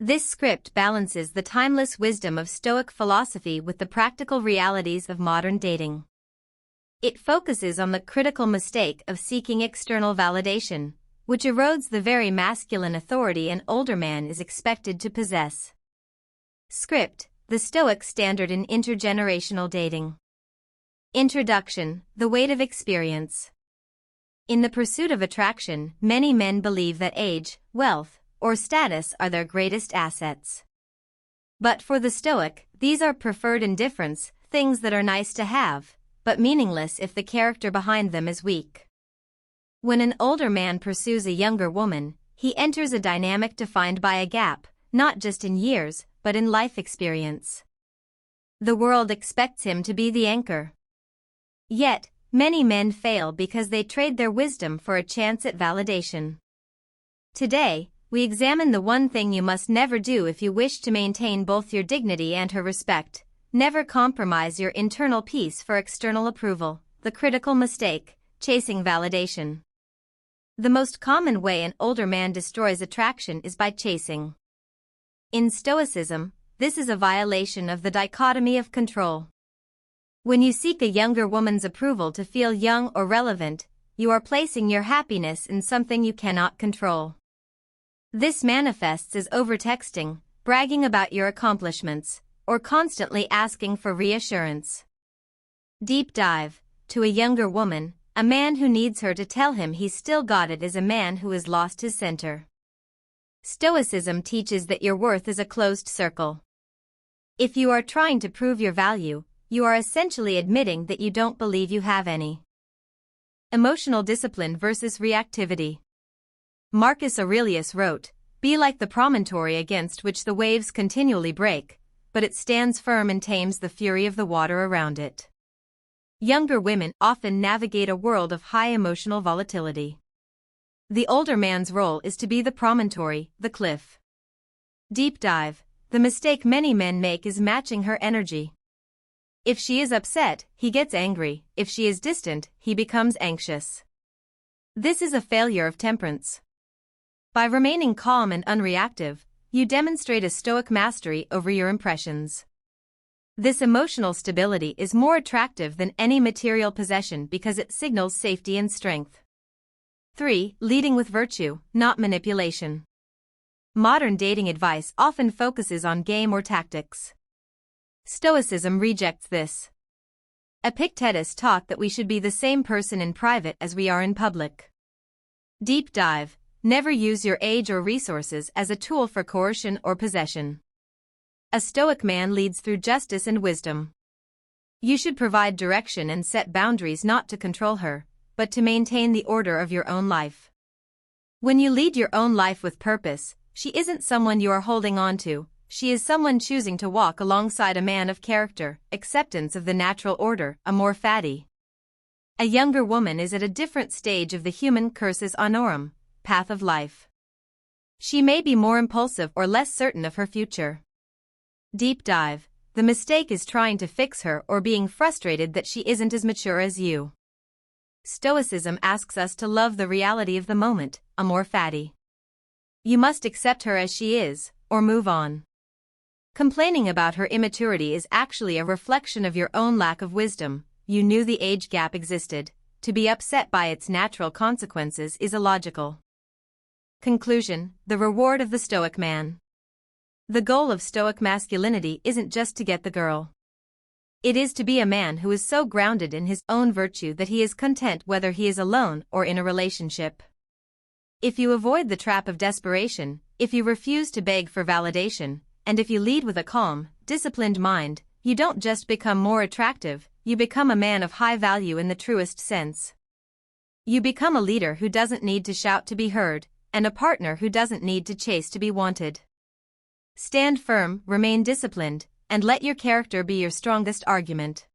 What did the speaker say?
This script balances the timeless wisdom of Stoic philosophy with the practical realities of modern dating. It focuses on the critical mistake of seeking external validation, which erodes the very masculine authority an older man is expected to possess. Script: the Stoic standard in intergenerational dating. Introduction: the weight of experience. In the pursuit of attraction, many men believe that age, wealth, or status are their greatest assets. But for the Stoic, these are preferred indifference, things that are nice to have, but meaningless if the character behind them is weak. When an older man pursues a younger woman, he enters a dynamic defined by a gap, not just in years, but in life experience. The world expects him to be the anchor. Yet, many men fail because they trade their wisdom for a chance at validation. Today, we examine the one thing you must never do if you wish to maintain both your dignity and her respect. Never compromise your internal peace for external approval. The critical mistake: chasing validation. The most common way an older man destroys attraction is by chasing. In Stoicism, this is a violation of the dichotomy of control. When you seek a younger woman's approval to feel young or relevant, you are placing your happiness in something you cannot control. This manifests as overtexting, bragging about your accomplishments, or constantly asking for reassurance. Deep dive: to a younger woman, a man who needs her to tell him he's still got it is a man who has lost his center. Stoicism teaches that your worth is a closed circle. If you are trying to prove your value, you are essentially admitting that you don't believe you have any. Emotional discipline versus reactivity. Marcus Aurelius wrote, "Be like the promontory against which the waves continually break, but it stands firm and tames the fury of the water around it." Younger women often navigate a world of high emotional volatility. The older man's role is to be the promontory, the cliff. Deep dive: the mistake many men make is matching her energy. If she is upset, he gets angry; if she is distant, he becomes anxious. This is a failure of temperance. By remaining calm and unreactive, you demonstrate a Stoic mastery over your impressions. This emotional stability is more attractive than any material possession because it signals safety and strength. 3. Leading with virtue, not manipulation. Modern dating advice often focuses on game or tactics. Stoicism rejects this. Epictetus taught that we should be the same person in private as we are in public. Deep dive: never use your age or resources as a tool for coercion or possession. A Stoic man leads through justice and wisdom. You should provide direction and set boundaries, not to control her, but to maintain the order of your own life. When you lead your own life with purpose, she isn't someone you are holding on to, she is someone choosing to walk alongside a man of character, acceptance of the natural order, amor fati. A younger woman is at a different stage of the human cursus honorum, path of life. She may be more impulsive or less certain of her future. Deep dive: the mistake is trying to fix her or being frustrated that she isn't as mature as you. Stoicism asks us to love the reality of the moment, amor fati. You must accept her as she is, or move on. Complaining about her immaturity is actually a reflection of your own lack of wisdom. You knew the age gap existed. To be upset by its natural consequences is illogical. Conclusion: the reward of the Stoic man. The goal of Stoic masculinity isn't just to get the girl. It is to be a man who is so grounded in his own virtue that he is content whether he is alone or in a relationship. If you avoid the trap of desperation, if you refuse to beg for validation, and if you lead with a calm, disciplined mind, you don't just become more attractive, you become a man of high value in the truest sense. You become a leader who doesn't need to shout to be heard, and a partner who doesn't need to chase to be wanted. Stand firm, remain disciplined, and let your character be your strongest argument.